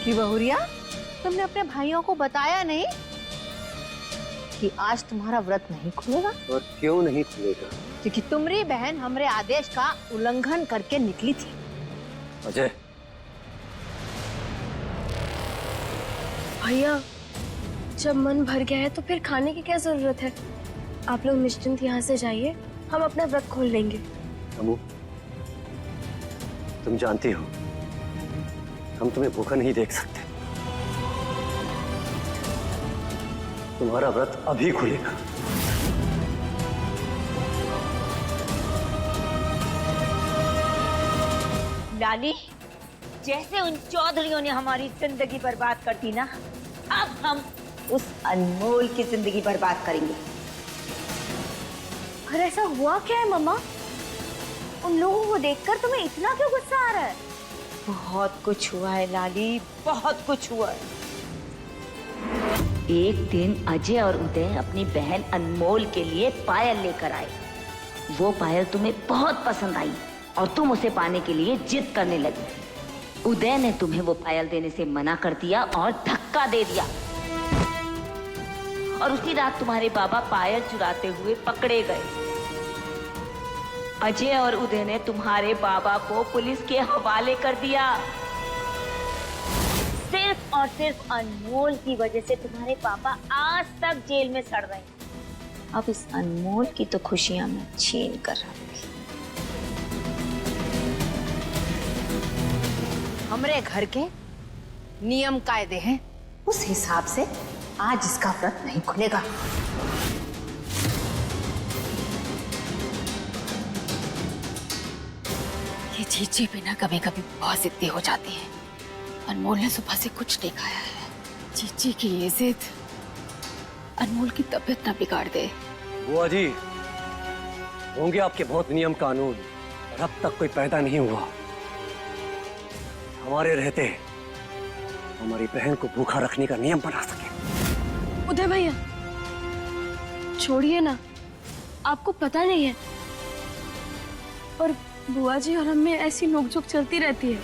कि बहुरिया, तुमने अपने भाइयों को बताया नहीं कि आज तुम्हारा व्रत नहीं खुलेगा? और क्यों नहीं खुलेगा? क्योंकि तुम्हारी बहन हमारे आदेश का उल्लंघन करके निकली थी। अजय, भैया जब मन भर गया है तो फिर खाने की क्या जरूरत है? आप लोग निश्चिंत यहाँ से जाइए, हम अपना व्रत खोल लेंगे। अमू, तुम जानती हो हम तुम्हें भूखा नहीं देख सकते। तुम्हारा व्रत अभी खुलेगा। लाली, जैसे उन चौधरियों ने हमारी जिंदगी बर्बाद कर दी ना, अब हम उस अनमोल की जिंदगी बर्बाद करेंगे। पर ऐसा हुआ क्या है मम्मा? उन लोगों को देखकर तुम्हें इतना क्यों गुस्सा आ रहा है? बहुत कुछ हुआ है लाली, बहुत कुछ हुआ है। एक दिन अजय और उदय अपनी बहन अनमोल के लिए पायल लेकर आए। वो पायल तुम्हें बहुत पसंद आई और तुम उसे पाने के लिए जिद करने लगी। उदय ने तुम्हें वो पायल देने से मना कर दिया और धक्का दे दिया, और उसी रात तुम्हारे बाबा पायल चुराते हुए पकड़े गए। अजय और उदय ने तुम्हारे बाबा को पुलिस के हवाले कर दिया। सिर्फ और सिर्फ अनमोल की वजह से तुम्हारे पापा आज तक जेल में सड़ रहे हैं। अब इस अनमोल की तो खुशियां मैं छीन कर रहूंगी। हमारे घर के नियम कायदे हैं, उस हिसाब से आज इसका व्रत नहीं खुलेगा। ये चीची भी ना कभी कभी बहुत जिद्दी हो जाती है। अनमोल ने सुबह से कुछ नहीं खाया है। चीची की ये जिद अनमोल की तबीयत ना बिगाड़ दे। बुआ जी, होंगे आपके बहुत नियम कानून, और अब तक कोई पैदा नहीं हुआ हमारे रहते हमारी बहन को भूखा रखने का नियम बना सके। उदय भैया छोड़िए ना, आपको पता नहीं है, और बुआ जी और हमें ऐसी नोकझोंक चलती रहती है।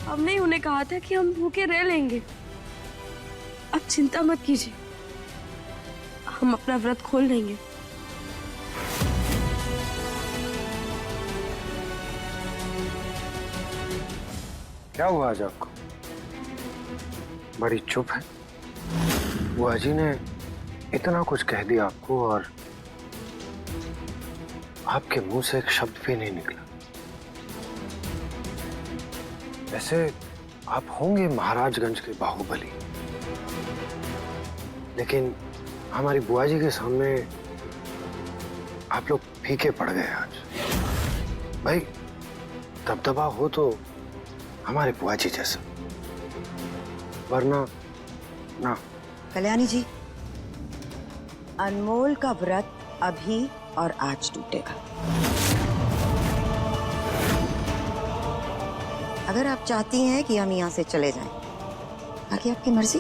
हमने ही उन्हें कहा था कि हम भूखे रह लेंगे। अब चिंता मत कीजिए, हम अपना व्रत खोल लेंगे। क्या हुआ आज आपको? बड़ी चुप है। बुआ जी ने इतना कुछ कह दिया आपको और आपके मुंह से एक शब्द भी नहीं निकला। वैसे आप होंगे महाराजगंज के बाहुबली, लेकिन हमारी बुआ जी के सामने आप लोग फीके पड़ गए आज। भाई दबदबा हो तो हमारे बुआ जी जैसा, वरना ना। कल्याणी जी, अनमोल का व्रत अभी और आज टूटेगा। अगर आप चाहती हैं कि हम यहाँ से चले जाएं, बाकी आपकी मर्जी।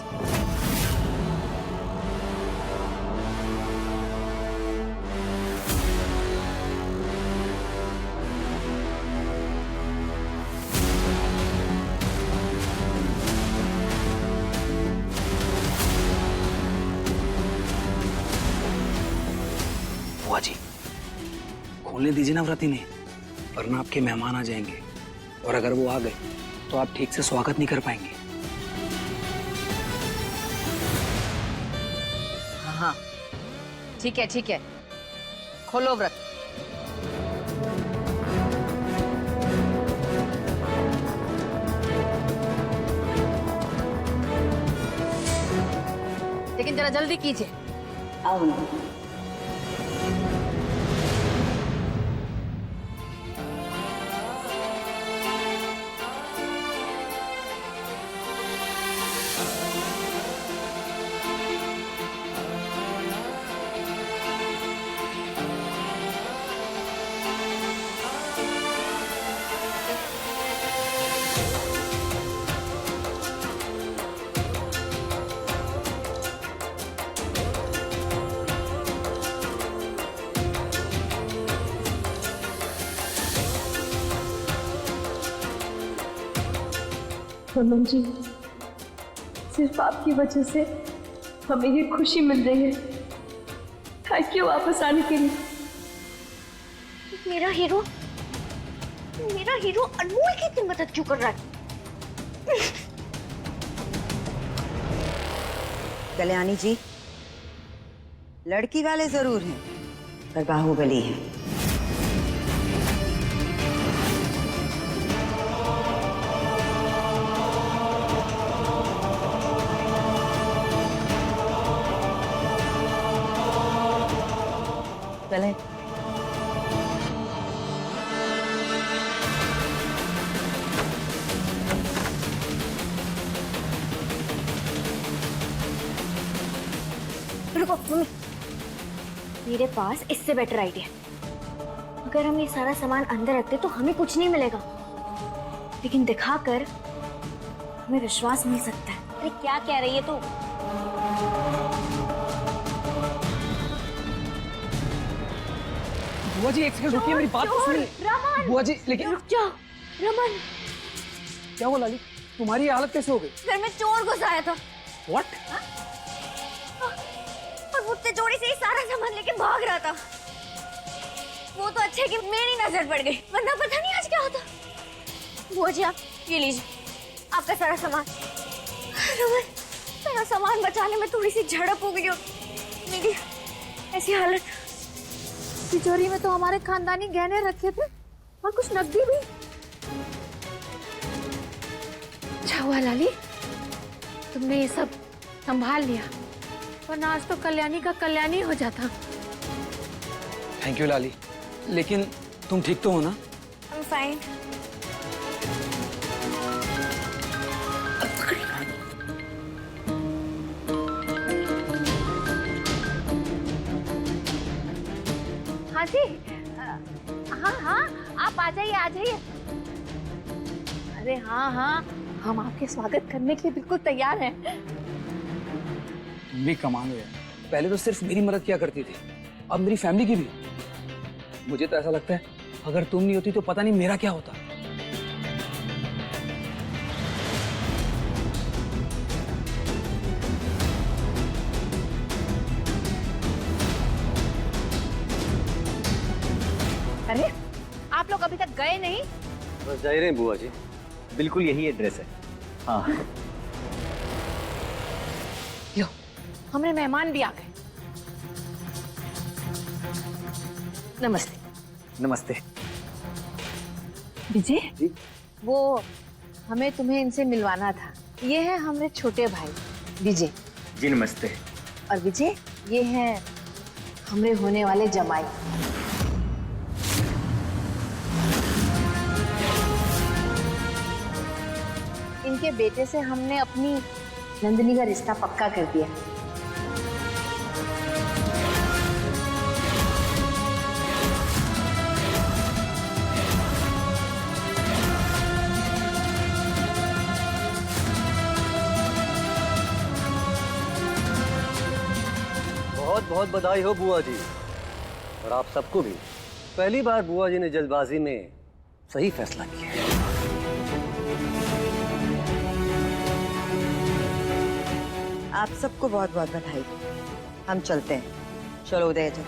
बुआ जी, खोलने दीजिए ना व्रत इन्हें, वरना आपके मेहमान आ जाएंगे, और अगर वो आ गए तो आप ठीक से स्वागत नहीं कर पाएंगे। हाँ ठीक है ठीक है, खोलो व्रत। लेकिन जरा जल्दी कीजिए। आओ ना। सोनम जी, सिर्फ आपकी वजह से हमें ये खुशी मिल रही है। थैंक यू वापस आने के लिए। मेरा हीरो अनमोल की इतनी मदद क्यों कर रहा है? कल्याणी जी, लड़की वाले जरूर हैं पर बाहुबली है। चले। रुको मम्मी, मेरे पास इससे बेटर आइडिया। अगर हम ये सारा सामान अंदर रखते तो हमें कुछ नहीं मिलेगा, लेकिन दिखाकर हमें विश्वास मिल सकता है। अरे क्या कह रही है तू? बुआ जी एक सेकंड रुकिए, मेरी बात तो सुनिए। रमन, बुआ जी लेकिन रुक जाओ। रमन, क्या हुआ लाली, तुम्हारी हालत कैसे हो गई? घर में चोर घुस आया था। व्हाट? और वो तिजोरी से ही सारा सामान लेके भाग रहा था। वो तो अच्छे कि मेरी नजर पड़ गई, वरना पता नहीं आज क्या होता। बुआ जी आप ये लीजिए, आपका सारा सामान। रमन, सारा सामान बचाने में थोड़ी सी झड़प हो गई हो मेरी, ऐसी हालत। तिजोरी में तो हमारे खानदानी गहने रखे थे और कुछ नकदी भी। अच्छा हुआ लाली, तुमने ये सब संभाल लिया, वरना आज तो कल्याणी का कल्याणी हो जाता। थैंक यू लाली, लेकिन तुम ठीक तो हो ना? I'm fine. हाँ जी, हाँ, आप आ जाइए, आ जाइए। अरे हाँ, हम आपके स्वागत करने के लिए बिल्कुल तैयार हैं। तुम भी कमाल हो यार, पहले तो सिर्फ मेरी मदद किया करती थी, अब मेरी फैमिली की भी। मुझे तो ऐसा लगता है अगर तुम नहीं होती तो पता नहीं मेरा क्या होता। अरे आप लोग अभी तक गए नहीं? बस जा ही रहे हैं बुआ जी, बिल्कुल यही एड्रेस है। हाँ लो, हमारे मेहमान भी आ गए। नमस्ते। नमस्ते। विजय जी? वो हमें तुम्हें इनसे मिलवाना था। ये है हमारे छोटे भाई विजय। जी नमस्ते। और विजय ये है हमारे होने वाले जमाई। इनके बेटे से हमने अपनी नंदिनी का रिश्ता पक्का कर दिया। बहुत बहुत बधाई हो बुआ जी, और आप सबको भी। पहली बार बुआ जी ने जल्दबाजी में सही फैसला किया है। आप सबको बहुत बहुत बधाई। हम चलते हैं। चलो उदय जी।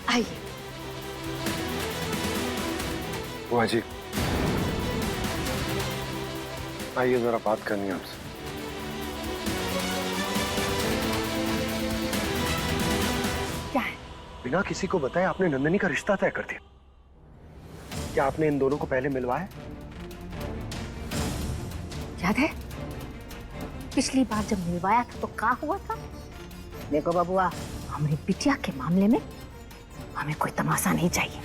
आइए। बुआ जी आइए, जरा बात करनी है आपसे। क्या है? बिना किसी को बताए आपने नंदिनी का रिश्ता तय कर दिया। क्या आपने इन दोनों को पहले मिलवाया? याद है पिछली बार जब मिलवाया था तो क्या हुआ था? देखो बबुआ, हमारी बिटिया के मामले में हमें कोई तमाशा नहीं चाहिए,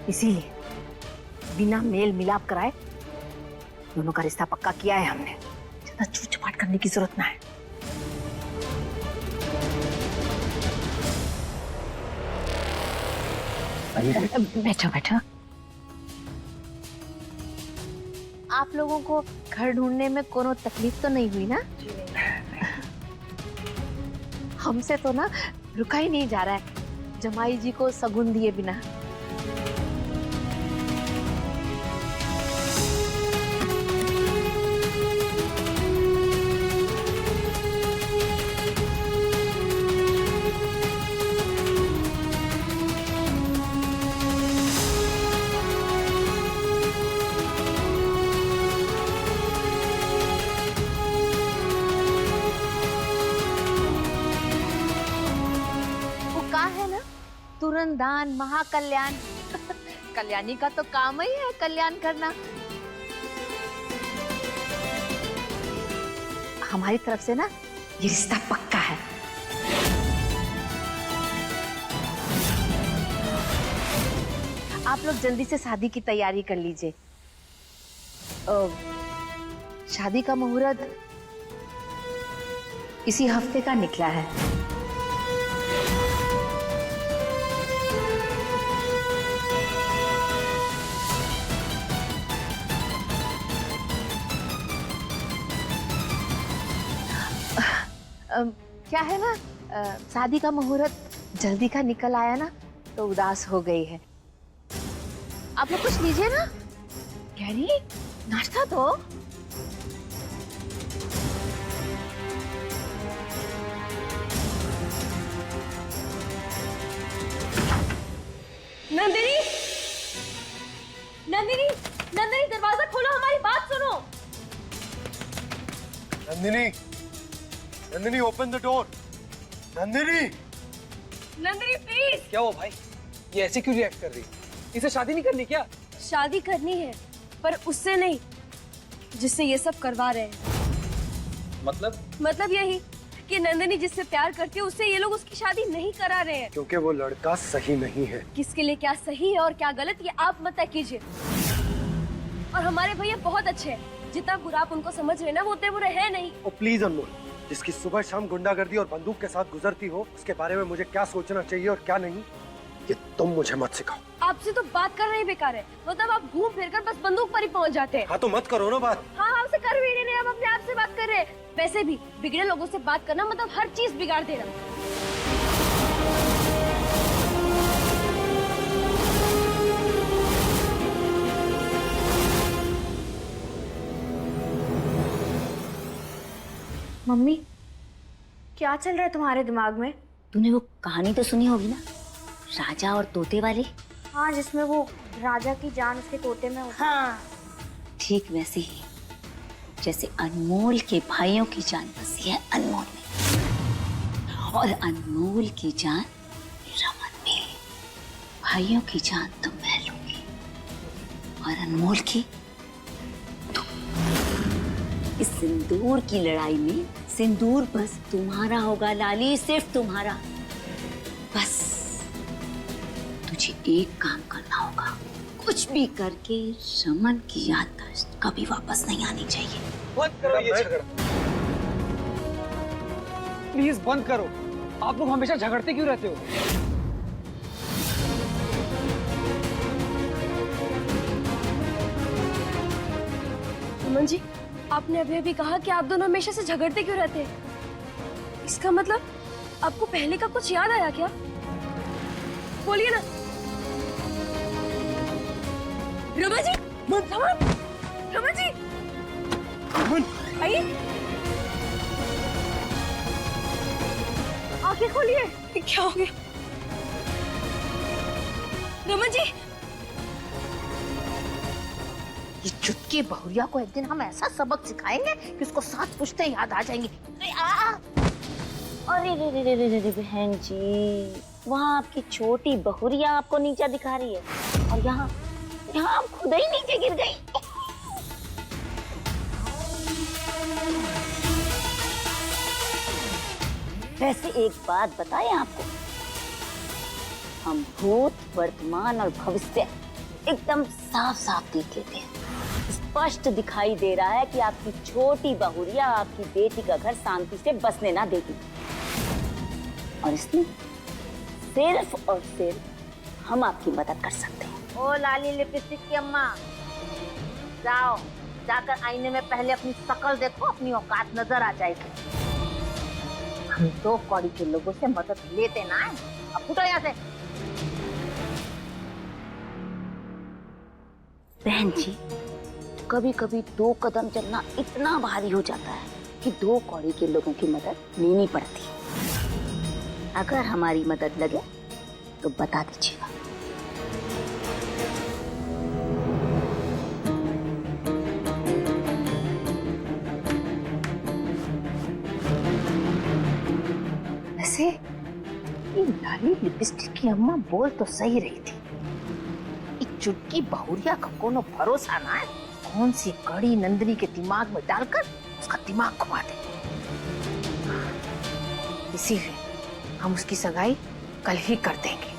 इसीलिए बिना मेल मिलाप कराए दोनों का रिश्ता पक्का किया है हमने। ज्यादा चूच-पाट करने की जरूरत ना है। बैठो बैठो। आप लोगों को घर ढूंढने में कोनो तकलीफ तो नहीं हुई ना? हमसे तो ना रुका ही नहीं जा रहा है जमाई जी को सगुन दिए बिना। तुरंत दान महाकल्याण। कल्याणी का तो काम ही है कल्याण करना। हमारी तरफ से ना ये रिश्ता पक्का है। आप लोग जल्दी से शादी की तैयारी कर लीजिए। शादी का मुहूर्त इसी हफ्ते का निकला है। क्या है ना, शादी का मुहूर्त जल्दी का निकल आया ना तो उदास हो गई है। आप लोग कुछ लीजिए ना। गैरी, नाश्ता तो। नंदिनी, नंदिनी, नंदिनी, दरवाजा खोलो, हमारी बात सुनो। Nandini, Nandini, open the door. Nandini, Nandini please. क्या हुआ भाई, ये ऐसे क्यों रिएक्ट कर रही? इसे शादी नहीं करनी क्या? शादी करनी है पर उससे नहीं जिससे ये सब करवा रहे हैं। मतलब यही कि नंदिनी जिससे प्यार करती है उससे ये लोग उसकी शादी नहीं करा रहे हैं। क्योंकि वो लड़का सही नहीं है। किसके लिए क्या सही है और क्या गलत ये आप मत तय कीजिए। और हमारे भैया बहुत अच्छे हैं, जितना बुरा आप उनको समझ रहे हैं ना वो उतने बुरे हैं नहीं। ओ प्लीज अनमोल, जिसकी सुबह शाम गुंडागर्दी और बंदूक के साथ गुजरती हो उसके बारे में मुझे क्या सोचना चाहिए और क्या नहीं, ये तुम मुझे मत सिखाओ। आपसे तो बात करना ही बेकार है। मतलब आप घूम फिर कर बस बंदूक पर ही पहुंच जाते हैं। हाँ तो मत करो ना बात। हाँ, आपसे कर भी नहीं, हम अपने आप से बात कर रहे हैं। वैसे भी बिगड़े लोगों से बात करना मतलब हर चीज बिगाड़ देना। मम्मी, क्या चल रहा है तुम्हारे दिमाग में? तूने वो कहानी तो सुनी होगी ना, राजा और तोते वाली? हाँ, जिसमें वो राजा की जान उसके तोते में होती। हाँ, ठीक वैसे ही जैसे अनमोल के भाइयों की जान बसी है अनमोल में, और अनमोल की जान रमन में। भाइयों की जान तो मैं लूंगी और अनमोल की तुम। इस सिंदूर की लड़ाई में सिंदूर बस तुम्हारा होगा लाली, सिर्फ तुम्हारा। बस तुझे एक काम करना होगा, कुछ भी करके रमन की याददाश्त कभी वापस नहीं आनी चाहिए। बंद करो ये झगड़ा, प्लीज बंद करो। आप लोग हमेशा झगड़ते क्यों रहते हो? रमन जी, आपने अभी अभी कहा कि आप दोनों हमेशा से झगड़ते क्यों रहते हैं। इसका मतलब आपको पहले का कुछ याद आया क्या? बोलिए ना। रमन जी, रमन जी, आइए, आंखें खोलिए। क्या हो गया रमन जी? ये चुटकी बहुरिया को एक दिन हम ऐसा सबक सिखाएंगे कि उसको सांस पूछते याद आ जाएंगे। अरे रे रे रे रे रे बहन जी, वहाँ आपकी छोटी बहुरिया आपको नीचा दिखा रही है और यहाँ आप खुद ही नीचे गिर गई। वैसे एक बात बताएं आपको, हम भूत, वर्तमान और भविष्य एकदम साफ साफ देख लेते हैं। स्पष्ट दिखाई दे रहा है कि आपकी छोटी बहुरिया आपकी बेटी का घर शांति से बसने ना देगी, और इसमें सिर्फ और सिर्फ हम आपकी मदद कर सकते हैं। ओ लाली लिपस्टिक की अम्मा, जाओ जाकर आईने में पहले अपनी शक्ल देखो, अपनी औकात नजर आ जाएगी। हम 2 कौड़ी के लोगों से मदद लेते ना है। अब फुटो यहाँ से। बहन जी, कभी कभी 2 कदम चलना इतना भारी हो जाता है कि 2 कौड़ी के लोगों की मदद लेनी पड़ती है। अगर हमारी मदद लगे तो बता दीजिएगा। वैसे ये लाली लिपस्टिक की अम्मा बोल तो सही रही थी। एक चुटकी बहुरिया का कोनो भरोसा ना है, कौन सी कड़ी नंदिनी के दिमाग में डालकर उसका दिमाग घुमा दे। इसीलिए हम उसकी सगाई कल ही कर देंगे।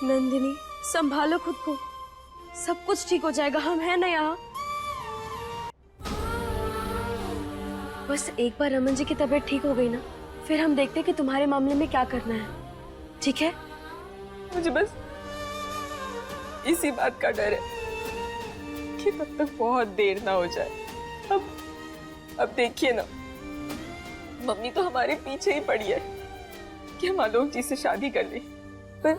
नंदिनी, संभालो खुद को, सब कुछ ठीक हो जाएगा, हम हैं ना यहाँ। बस एक बार रमन जी की तबीयत ठीक हो गई ना, फिर हम देखते हैं कि तुम्हारे मामले में क्या करना है, ठीक है? मुझे बस इसी बात का डर है कि तब तक बहुत देर ना हो जाए। अब देखिए ना, मम्मी तो हमारे पीछे ही पड़ी है कि हम आलोक जी से शादी कर ले। पर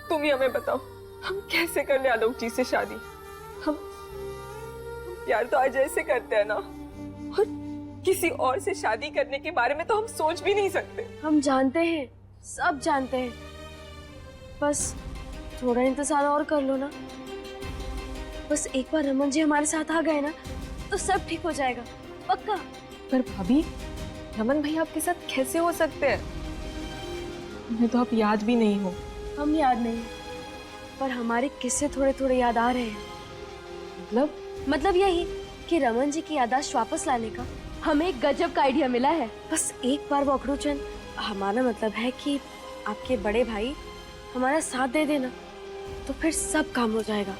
तुम ही हमें बताओ, हम कैसे कर ले आलोक जी से शादी? हम प्यार तो अजय से करते हैं ना, और किसी और से शादी करने के बारे में तो हम सोच भी नहीं सकते। हम जानते हैं, सब जानते हैं, बस थोड़ा इंतजार और कर लो ना। बस एक बार रमन जी हमारे साथ आ गए ना तो सब ठीक हो जाएगा, पक्का। पर भाभी, रमन भाई आपके साथ कैसे हो सकते हैं? हमें तो आप याद भी नहीं हो। हम याद नहीं, पर हमारे किस्से थोड़े थोड़े याद आ रहे हैं। मतलब यही कि रमन जी की याददाश्त वापस लाने का हमें एक गजब का आइडिया मिला है। बस एक बार वो अखड़ू चंद, हमारा मतलब है कि आपके बड़े भाई हमारा साथ दे देना, तो फिर सब काम हो जाएगा।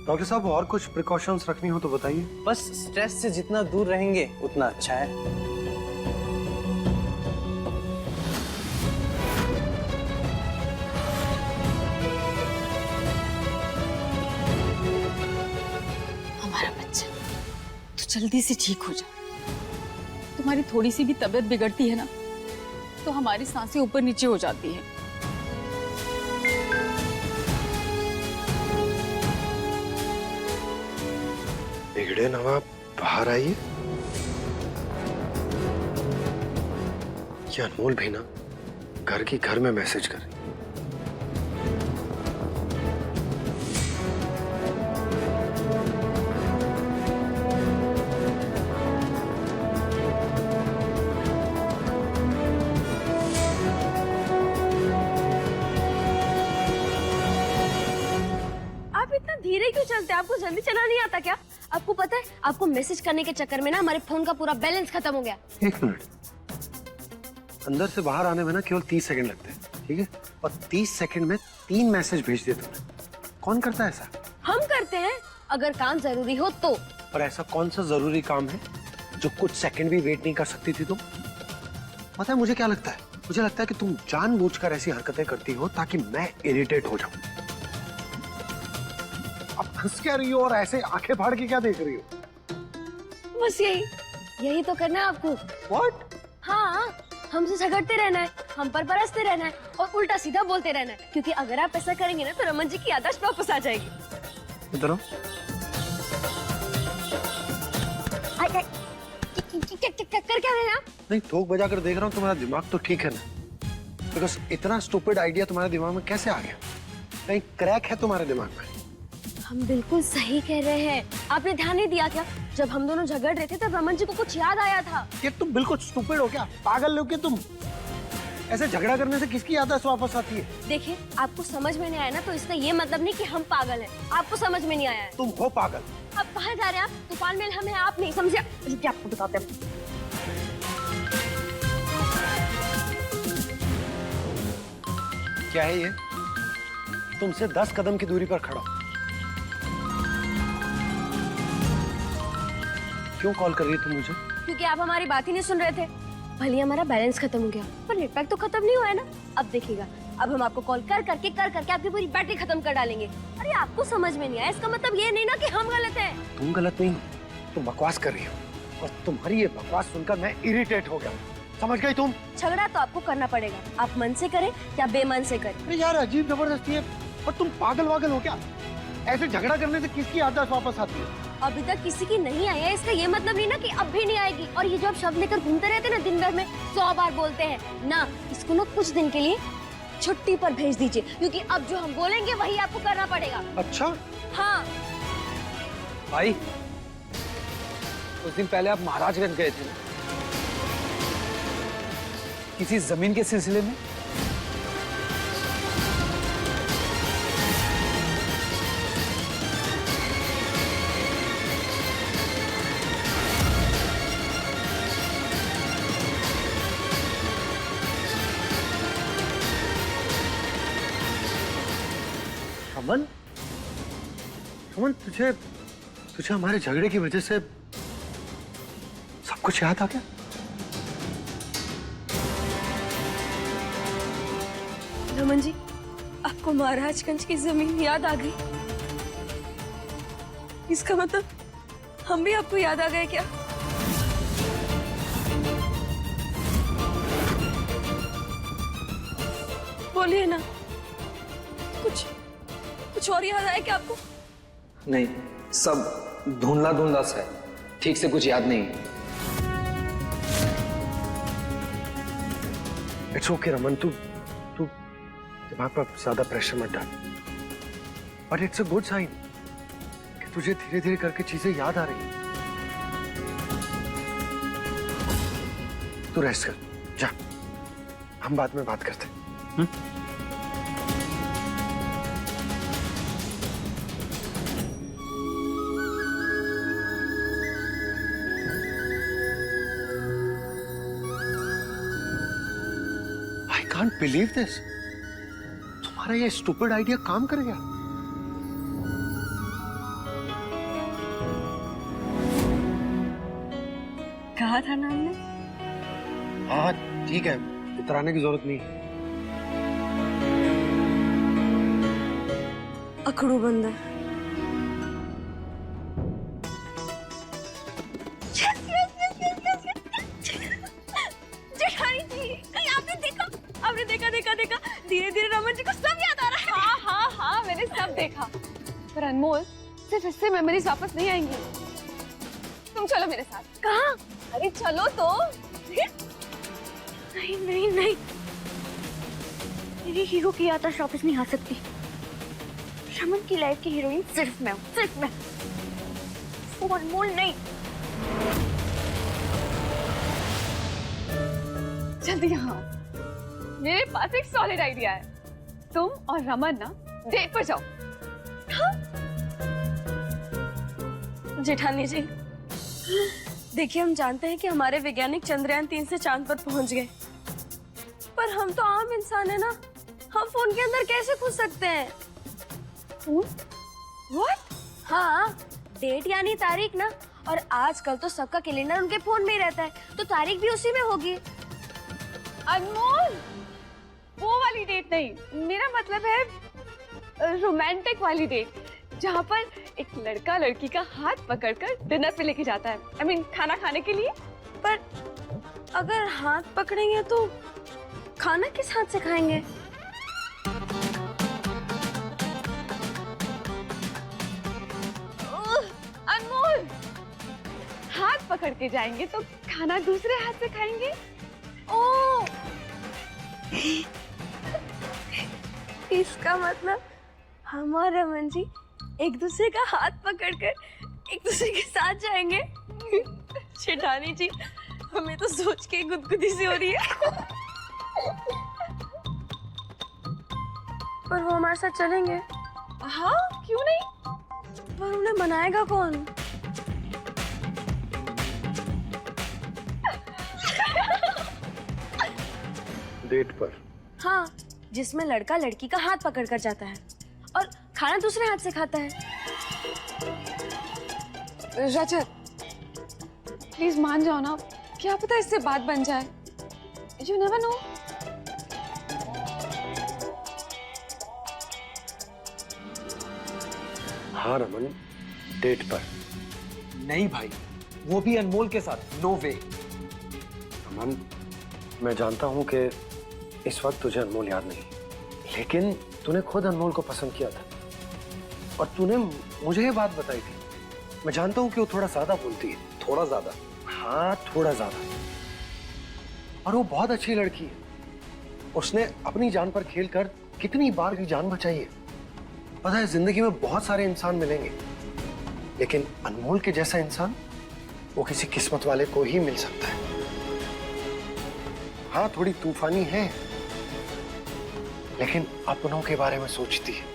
डॉक्टर साहब, और कुछ प्रिकॉशंस रखनी हो तो बताइए। बस स्ट्रेस से जितना दूर रहेंगे उतना अच्छा है। हमारा बच्चा तो जल्दी से ठीक हो जाए। तुम्हारी थोड़ी सी भी तबीयत बिगड़ती है ना तो हमारी सांसें ऊपर नीचे हो जाती है। बिगड़े नवाब, बाहर आइए। ये अनमोल भी ना घर की घर में मैसेज कर रही। आप इतना धीरे क्यों चलते हैं? आपको जल्दी चला नहीं आता क्या? आपको पता है, आपको मैसेज करने के चक्कर में ना हमारे फोन का पूरा बैलेंस खत्म हो गया। 1 मिनट, अंदर से बाहर आने में ना केवल 30 सेकंड लगते हैं, ठीक है? और 30 सेकंड में 3 मैसेज भेज दिए तुमने। कौन करता है ऐसा? हम करते हैं, अगर काम जरूरी हो तो। और ऐसा कौन सा जरूरी काम है जो कुछ सेकंड भी वेट नहीं कर सकती थी तुम? पता है मुझे क्या लगता है? मुझे लगता है कि तुम जानबूझकर ऐसी हरकतें करती हो ताकि मैं इरिटेट हो जाऊं। अब हंस क्या रही हो और ऐसे आंखें फाड़ के क्या देख रही हो? बस यही तो करना है आपको। What? हाँ, हमसे झगड़ते रहना है, हम पर बरसते रहना है और उल्टा सीधा बोलते रहना है, क्योंकि अगर आप ऐसा करेंगे ना तो रमन जी की याददाश्त वापस आ जाएगी। इधर आओ। कर क्या रहे हैं आप? नहीं, थोक बजा कर देख रहा हूँ, तुम्हारा दिमाग तो ठीक है ना? बिकॉज इतना स्टूपिड आइडिया तुम्हारे दिमाग में कैसे आ गया? कहीं क्रैक है तुम्हारे दिमाग में? हम बिल्कुल सही कह रहे हैं। आपने ध्यान नहीं दिया क्या? जब हम दोनों झगड़ रहे थे तब रमन जी को कुछ याद आया था। ये तुम बिल्कुल स्टूपिड हो क्या? पागल हो क्या तुम? ऐसे झगड़ा करने से किसकी आदत वापस आती है? देखिए, आपको समझ में नहीं आया ना, तो इसका ये मतलब नहीं कि हम पागल हैं। आपको समझ में नहीं आया है। तुम हो पागल। अब कहाँ जा रहे हैं आप? तूफान में हम हैं, आप नहीं समझे। रुकिए, आपको बताते हैं। क्या है ये? तुमसे 10 कदम की दूरी पर खड़ा। क्यों कॉल कर रही है तुम मुझे? क्योंकि आप हमारी बात ही नहीं सुन रहे थे। भले हमारा बैलेंस खत्म हो गया, पर नेट पैक तो खत्म नहीं हुआ है ना। अब देखिएगा, अब हम आपको कॉल कर करके आपकी पूरी बैटरी खत्म कर डालेंगे। अरे आपको समझ में नहीं आया, इसका मतलब ये नहीं ना कि हम गलत हैं। तुम गलत नहीं, तुम बकवास कर रही हो, और तुम्हारी ये बकवास सुनकर मैं इरिटेट हो गया। समझ गई तुम? झगड़ा तो आपको करना पड़ेगा, आप मन से करें या बेमन से करें। अरे यार, अजीब जबरदस्ती है। और तुम पागल वागल हो क्या? ऐसे झगड़ा करने से किसकी आदत वापस आती है? अभी तक किसी की नहीं आई है, इसका ये मतलब नहीं ना कि अब भी नहीं आएगी। और ये जो आप शब्द लेकर घूमते रहते हैं ना, दिन भर में 100 बार बोलते हैं ना, इसको ना कुछ दिन के लिए छुट्टी पर भेज दीजिए, क्योंकि अब जो हम बोलेंगे वही आपको करना पड़ेगा। अच्छा? हाँ। भाई, कुछ दिन पहले आप महाराजगंज गए थे किसी जमीन के सिलसिले में। अमन, अमन, तुझे हमारे झगड़े की वजह से सब कुछ याद आ गया? रमन जी, आपको महाराजगंज की जमीन याद आ गई? इसका मतलब हम भी आपको याद आ गए क्या? बोलिए ना, कुछ और याद आया क्या आपको? नहीं, सब धुंधला धुंधला सा है, ठीक से कुछ याद नहीं। इट्स ओके रमन, तू दिमाग पर ज्यादा प्रेशर मत डाल। But it's a good sign कि तुझे धीरे धीरे करके चीजें याद आ रही हैं। तू रेस्ट कर, जा, हम बाद में बात करते हैं। I can't believe this. तुम्हारा ये स्टूपिड आइडिया काम कर गया। कहा था ना हमने? हाँ ठीक है, इतराने की जरूरत नहीं। अकड़ू बंदर। जेठानी जी, आपने देखा धीरे धीरे रमन जी को सब याद आ रहा है। हाँ, मैंने सब देखा। पर अनमोल, सिर्फ इससे मेमोरीज वापस नहीं आएंगी। तुम चलो मेरे साथ। कहाँ? अरे चलो तो। नहीं, मेरी हीरो की याद वापस नहीं आ सकती। रमन की लाइफ की हीरोइन सिर्फ मैं हूँ। वो अनमोल नहीं। जल्दी यहाँ। मेरे पास एक सॉलिड आइडिया है। तुम और रमन ना डेट पर जाओ। जेठानी जी, देखिए, हम जानते हैं कि हमारे वैज्ञानिक चंद्रयान 3 से चांद पर पहुंच गए, पर हम तो आम इंसान है ना, हम फोन के अंदर कैसे घुस सकते हैं? What? हाँ, डेट यानी तारीख ना, और आजकल तो सबका कैलेंडर उनके फोन में ही रहता है, तो तारीख भी उसी में होगी। अनमोल, वो वाली डेट नहीं, मेरा मतलब है रोमांटिक वाली डेट, जहाँ पर एक लड़का लड़की का हाथ पकड़कर डिनर पे लेके जाता है। I mean, खाना खाने के लिए। पर अगर हाथ पकड़ेंगे तो खाना किस हाथ से खाएंगे? अनमोल, हाथ पकड़ के जाएंगे तो खाना दूसरे हाथ से खाएंगे। ओह, इसका मतलब हम और रमन जी एक दूसरे का हाथ पकड़कर एक दूसरे के साथ जाएंगे। जेठानी जी, हमें तो सोच के गुदगुदी सी हो रही है। पर वो हमारे साथ चलेंगे। हाँ, क्यों नहीं? पर उन्हें मनाएगा कौन? डेट पर? हाँ, जिसमें लड़का लड़की का हाथ पकड़ कर जाता है और खाना दूसरे हाथ से खाता है। रजत, प्लीज मान जाओ ना, क्या पता इससे बात बन जाए। You never know. हाँ रमन, डेट पर। नहीं भाई, वो भी अनमोल के साथ। नो वे। रमन, मैं जानता हूं कि इस वक्त तुझे अनमोल याद नहीं, लेकिन तूने खुद अनमोल को पसंद किया था और तूने मुझे ये बात बताई थी। मैं जानता हूं कि वो थोड़ा ज्यादा बोलती है। थोड़ा ज्यादा? हाँ, थोड़ा ज्यादा। और वो बहुत अच्छी लड़की है। उसने अपनी जान पर खेलकर कितनी बार की जान बचाई है। पता है, जिंदगी में बहुत सारे इंसान मिलेंगे, लेकिन अनमोल के जैसा इंसान वो किसी किस्मत वाले को ही मिल सकता है। हाँ, थोड़ी तूफानी है, लेकिन अपनों के बारे में सोचती है,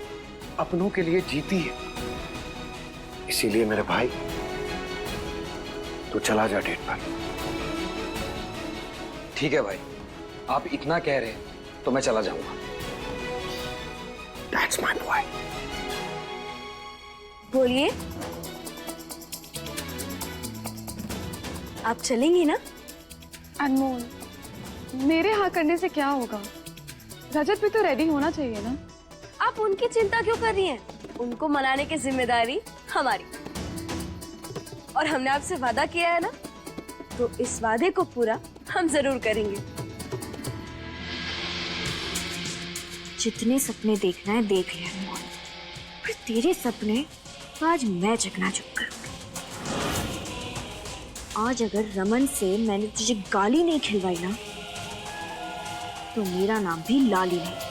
अपनों के लिए जीती है। इसीलिए मेरे भाई, तू चला जा डेट पर। ठीक है भाई, आप इतना कह रहे हैं तो मैं चला जाऊंगा। That's my boy. बोलिए, आप चलेंगी ना? अनमोल, मेरे हाँ करने से क्या होगा? रजत भी तो रेडी होना चाहिए ना। आप उनकी चिंता क्यों कर रही हैं? उनको मनाने की जिम्मेदारी हमारी। और हमने आपसे वादा किया है ना, तो इस वादे को पूरा हम जरूर करेंगे। जितने सपने देखना है देख ले अनमोल, पर तेरे सपने आज मैं चकनाचूर करूंगी। आज अगर रमन से मैंने तुझे गाली नहीं खिलवाई ना, तो मेरा नाम भी लाली नहीं।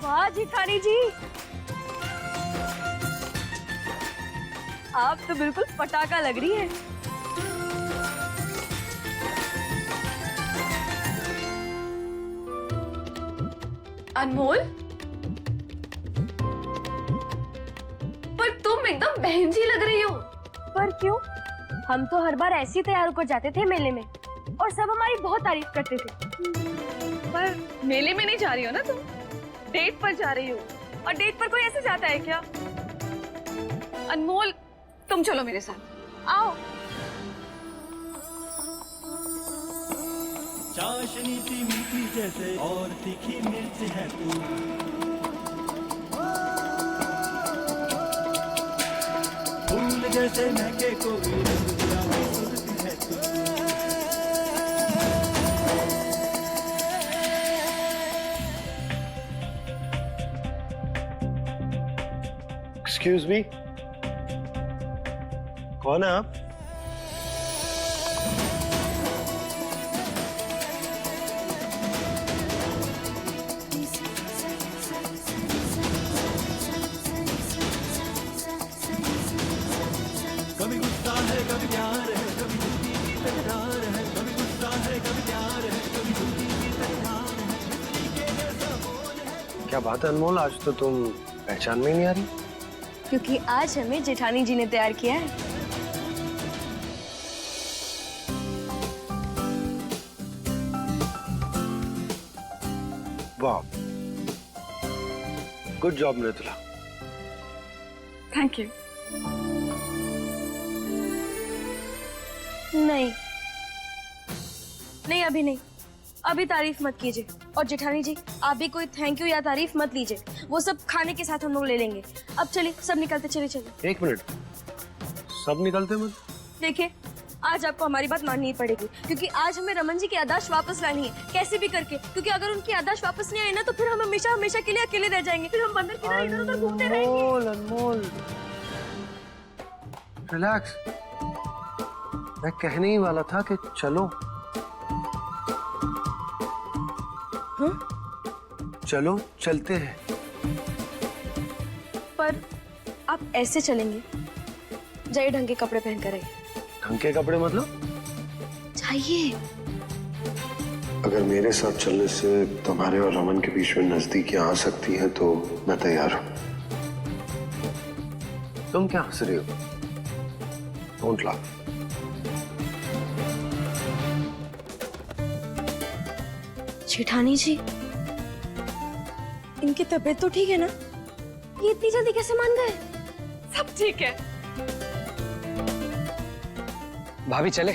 वाह जिठानी जी, आप तो बिल्कुल पटाखा लग रही हैं। अनमोल, पर तुम एकदम बहन जी लग रही हो। पर क्यों? हम तो हर बार ऐसे ही तैयार होकर जाते थे मेले में और सब हमारी बहुत तारीफ करते थे। पर मेले में नहीं जा रही हो ना तुम, डेट पर जा रही हो। और डेट पर कोई ऐसे जाता है क्या? अनमोल, तुम चलो मेरे साथ, आओ। चाशनी सी मीठी जैसे और तीखी मिर्च है तू, फूल जैसे महके कोई रंग गुलाबी सुर्ख है तू। एक्सक्यूज मी, कौन है आप? कभी गुस्सा है कभी प्यार है, कभी झूठी की तकरार है, कभी गुस्सा है कभी प्यार है, कभी झूठी की तकरार है, बिजली के जैसा बोल है। क्या बात है अनमोल, आज तो तुम पहचान में ही नहीं आ रही। क्योंकि आज हमें जेठानी जी ने तैयार किया है। वाह, good job Mridula. Thank you. नहीं नहीं, अभी नहीं, अभी तारीफ मत कीजिए। और जेठानी जी, आप भी कोई थैंक यू या तारीफ मत लीजिए, वो सब खाने के साथ हम लोग ले लेंगे। अब चलिए, सब निकलते चले चलिए। एक मिनट, सब निकलते मत। देखिए, आज आपको हमारी बात माननी ही पड़ेगी, क्योंकि आज हमें रमन जी की याददाश्त वापस लानी है, कैसे भी करके। क्योंकि अगर उनकी याददाश्त वापस नहीं आई ना, तो फिर हम हमेशा हमेशा के लिए अकेले रह जाएंगे। फिर हम बंदर की तरह इधर उधर घूमते रहेंगे। अनमोल, रिलैक्स। मैं कहने ही वाला था कि चलो। हाँ? चलो, चलते हैं। पर आप ऐसे चलेंगे? जाइए ढंग के कपड़े पहन कर आइए। ढंग के कपड़े मतलब? जाइए। अगर मेरे साथ चलने से तुम्हारे और रमन के बीच में नजदीकियां आ सकती हैं तो मैं तैयार हूं। तुम क्या हंस रही हो? Don't laugh. जेठानी जी, इनकी तबीयत तो ठीक है ना? ये इतनी जल्दी कैसे मान गए? सब ठीक है। भाभी चले।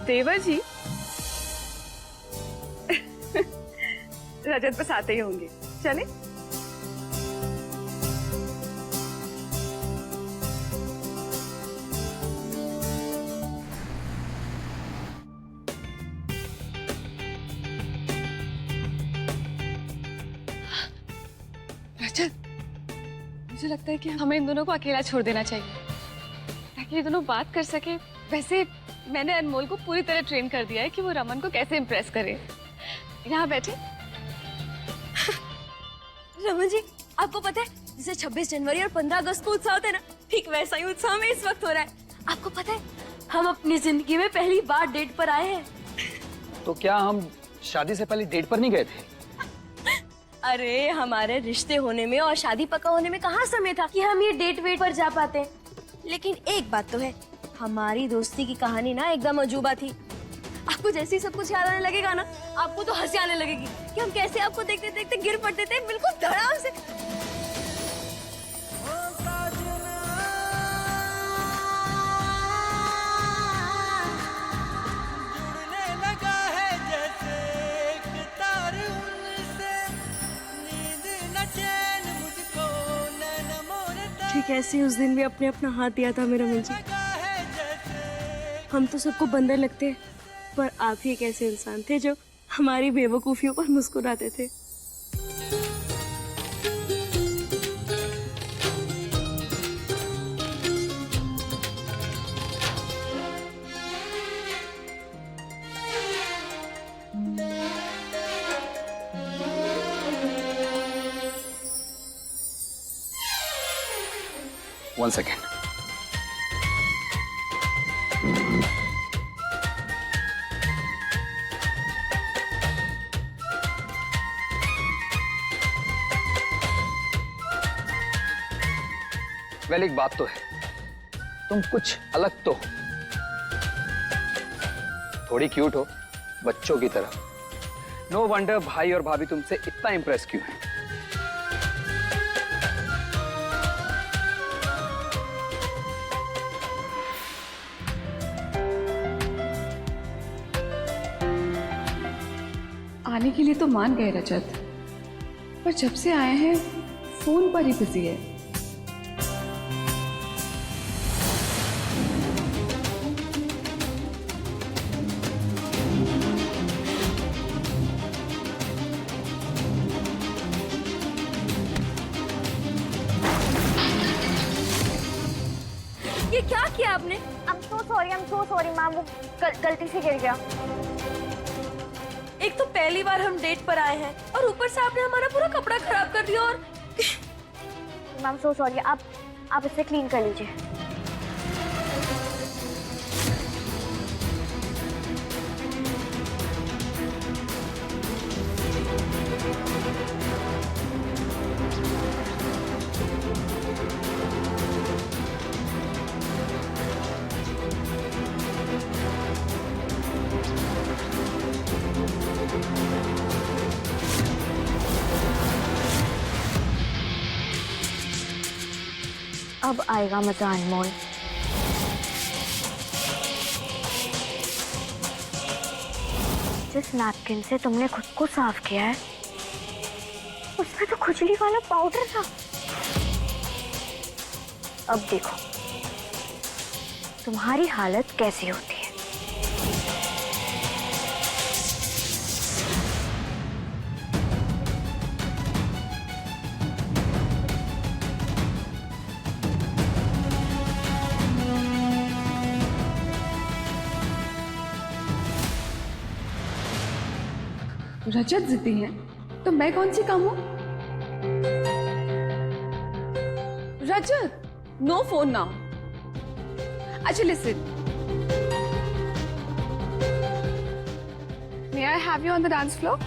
देवर जी रजत बस आते ही होंगे, चले। रजत, मुझे लगता है कि हमें इन दोनों को अकेला छोड़ देना चाहिए ताकि ये दोनों बात कर सके। वैसे मैंने अनमोल को पूरी तरह ट्रेन कर दिया है कि वो रमन को कैसे इम्प्रेस करे। यहाँ बैठे। रमन जी, आपको पता है जैसे 26 जनवरी और 15 अगस्त को उत्साह होता है ना, ठीक वैसा ही उत्साह में इस वक्त हो रहा है। आपको पता है हम अपनी जिंदगी में पहली बार डेट पर आए हैं। तो क्या हम शादी से पहले डेट पर नहीं गए थे? अरे हमारे रिश्ते होने में और शादी पक्का होने में कहाँ समय था कि हम ये डेट वेट पर जा पाते। लेकिन एक बात तो है, हमारी दोस्ती की कहानी ना एकदम अजूबा थी। आपको जैसे ही सब कुछ याद आने लगेगा ना, आपको तो हंसी आने लगेगी कि हम कैसे आपको देखते देखते गिर पड़ते थे बिल्कुल धड़ाम से। जुड़ने लगा है जैसे एक तार उनसे, नींद न चैन मुझको नैन मोरता। ठीक ऐसे ही उस दिन भी अपने अपना हाथ दिया था मेरा रमन जी। हम तो सबको बंदर लगते हैं, पर आप ही एक ऐसे इंसान थे जो हमारी बेवकूफियों पर मुस्कुराते थे। One second. वेल, एक बात तो है, तुम कुछ अलग तो हो। थोड़ी क्यूट हो, बच्चों की तरह। नो वंडर भाई और भाभी तुमसे इतना इंप्रेस क्यों है। आने के लिए तो मान गए रजत, पर जब से आए हैं फोन पर ही बिजी है। ये क्या किया आपने? I'm so sorry मैम, वो गलती से गिर गया। एक तो पहली बार हम डेट पर आए हैं और ऊपर से आपने हमारा पूरा कपड़ा खराब कर दिया। और मैम so sorry, आप इसे क्लीन कर लीजिए। अब आएगा मजा अनमोल। जिस नैपकिन से तुमने खुद को साफ किया है उसमें तो खुजली वाला पाउडर था। अब देखो तुम्हारी हालत कैसी होती है। रजत जिद्दी है तो मैं कौन सी कम हूँ? रजत, नो फोन नाउ. अच्छा listen. May I have you on the dance floor?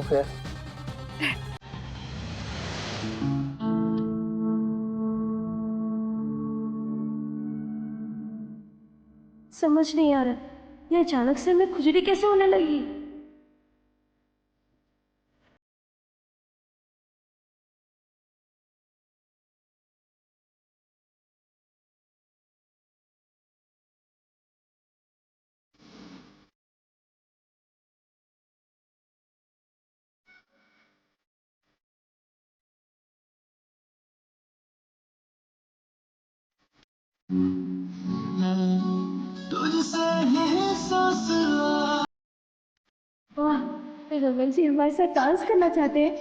Okay. समझ नहीं आ रहा ये अचानक से मैं खुजली कैसे होने लगी. वाह, रमन जी हमारे साथ डांस करना चाहते हैं.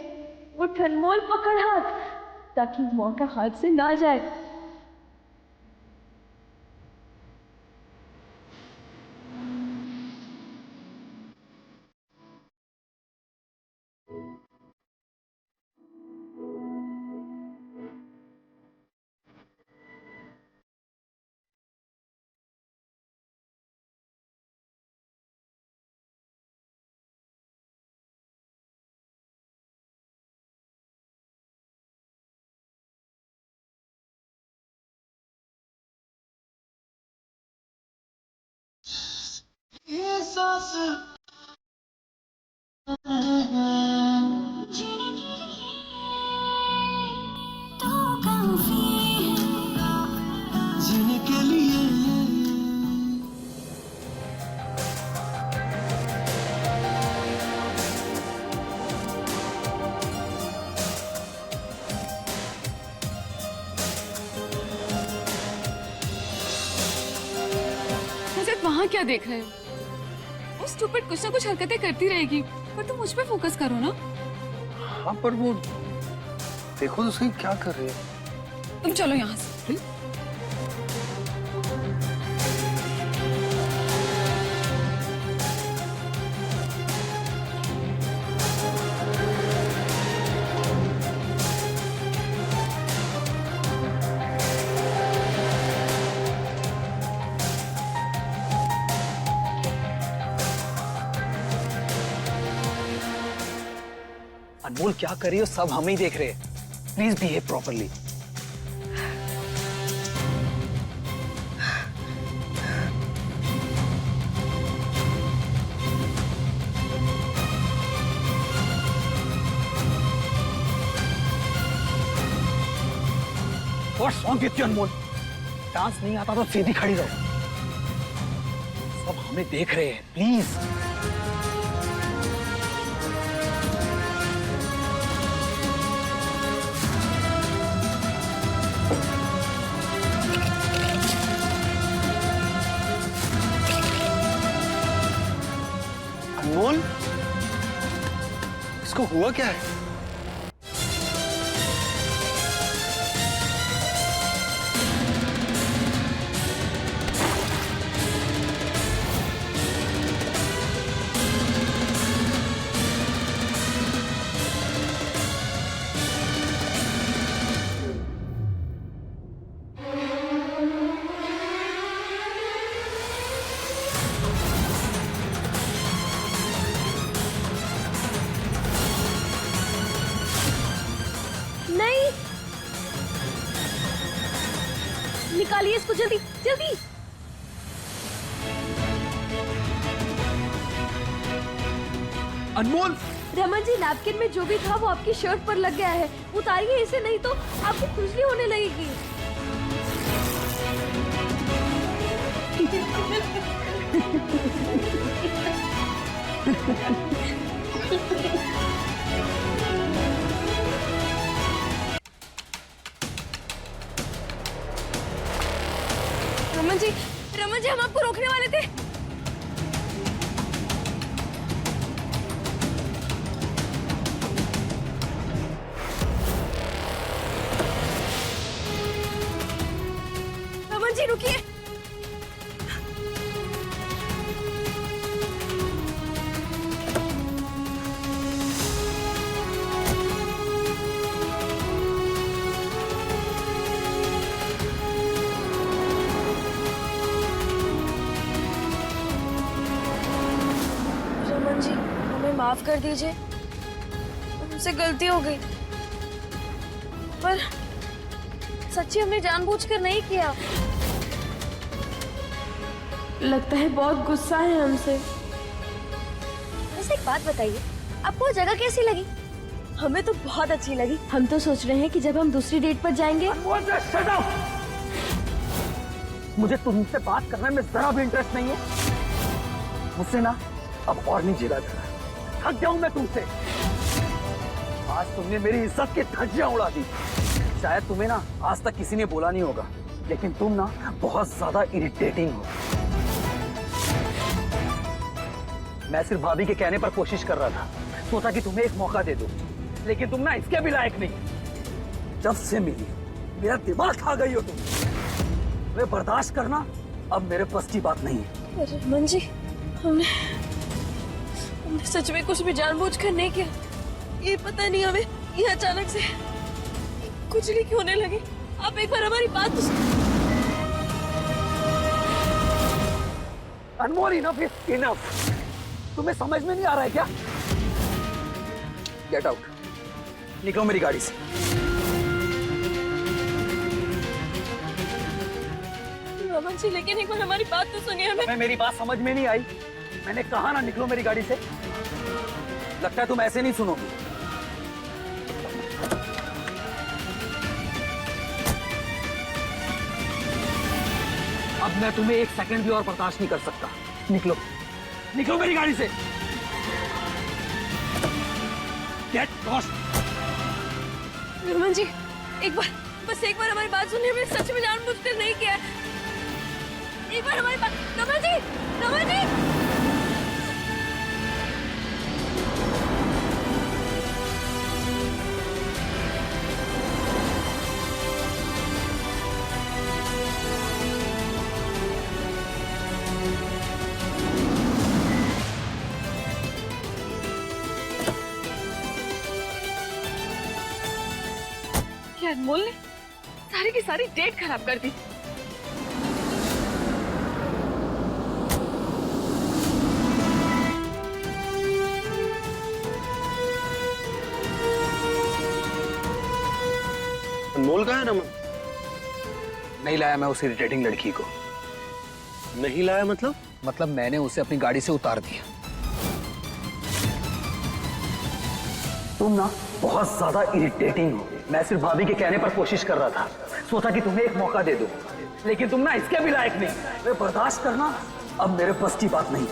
वो अनमोल पकड़ हाथ ताकि मौका हाथ से ना जाए. जीने के लिए रजत वहाँ क्या देख रहे हो? वो स्टूपिड कुछ ना कुछ हरकतें करती रहेगी पर तुम मुझ पे फोकस करो ना. हाँ पर वो देखो तो सही क्या कर रही है. तुम चलो यहाँ से. अनमोल क्या कर रही हो सब हम ही देख रहे हैं. Please behave properly. What's wrong with you, Anmol? Dance नहीं आता तो सीधी खड़ी रहो. सब हमें देख रहे हैं. प्लीज. अनमोल, इसको हुआ क्या है? निकालिए इसको जल्दी जल्दी. अनमोल, रमन जी नैपकिन में जो भी था वो आपकी शर्ट पर लग गया है. उतारिए इसे नहीं तो आपको खुजली होने लगेगी. रमन जी हम आपको रोकने वाले थे. रमन जी रुकिए. माफ कर दीजिए, हमसे गलती हो गई। पर सच्ची हमने जानबूझकर नहीं किया। लगता है बहुत गुस्सा है हमसे। वैसे एक बात बताइए, आपको वो जगह कैसी लगी? हमें तो बहुत अच्छी लगी। हम तो सोच रहे हैं कि जब हम दूसरी डेट पर जाएंगे। मुझे तुमसे बात करने में जरा भी इंटरेस्ट नहीं है। मुझसे ना अब और नहीं झेला जा रहा। थक जाऊं मैं तुमसे। आज तुमने मेरी इज्जत की धज्जियां उड़ा दी। शायद तुम्हें ना आज तक किसी ने बोला नहीं होगा, लेकिन तुम ना बहुत ज्यादा इरिटेटिंग हो। मैं सिर्फ भाभी के कहने पर कोशिश कर रहा था, सोचा कि तुम्हें एक मौका दे दूं, लेकिन तुम ना इसके भी लायक नहीं। जब से मिली मेरा दिमाग खा गई हो तुम। मैं बर्दाश्त करना अब मेरे बस की बात नहीं है। रमन जी, हमने सच में कुछ भी जानबूझकर नहीं किया। ये पता नहीं हमें ये अचानक से कुछ नहीं क्यों होने लगी। आप एक बार हमारी बात तो अनमोल, इनफ इज इनफ। तुम्हें समझ में नहीं आ रहा है क्या? गेट आउट, निकलो मेरी गाड़ी से। रमन जी, लेकिन एक बार हमारी बात तो सुनिए। हमें मेरी बात समझ में नहीं आई। मैंने कहा ना निकलो मेरी गाड़ी से। लगता है तुम ऐसे नहीं सुनोगी। अब मैं तुम्हें एक सेकंड भी और बर्दाश्त नहीं कर सकता। निकलो, निकलो मेरी गाड़ी से। Get lost. रमन जी, एक बार, बस एक बार हमारी बात सुनिए। हमने सच में जानबूझकर नहीं किया। एक बार हमारी बात। रमन जी, रमन जी। अनमोल ने सारी की सारी डेट खराब कर दी। अनमोल कहाँ है रमन? नहीं लाया मैं उस इरिटेटिंग लड़की को। नहीं लाया मतलब? मतलब मैंने उसे अपनी गाड़ी से उतार दिया। तुम ना बहुत ज्यादा इरिटेटिंग हो। मैं सिर्फ भाभी के कहने पर कोशिश कर रहा था, सोचा कि तुम्हें एक मौका दे दूं, लेकिन तुम ना इसके भी लायक नहीं। मैं बर्दाश्त करना अब मेरे बस की बात नहीं।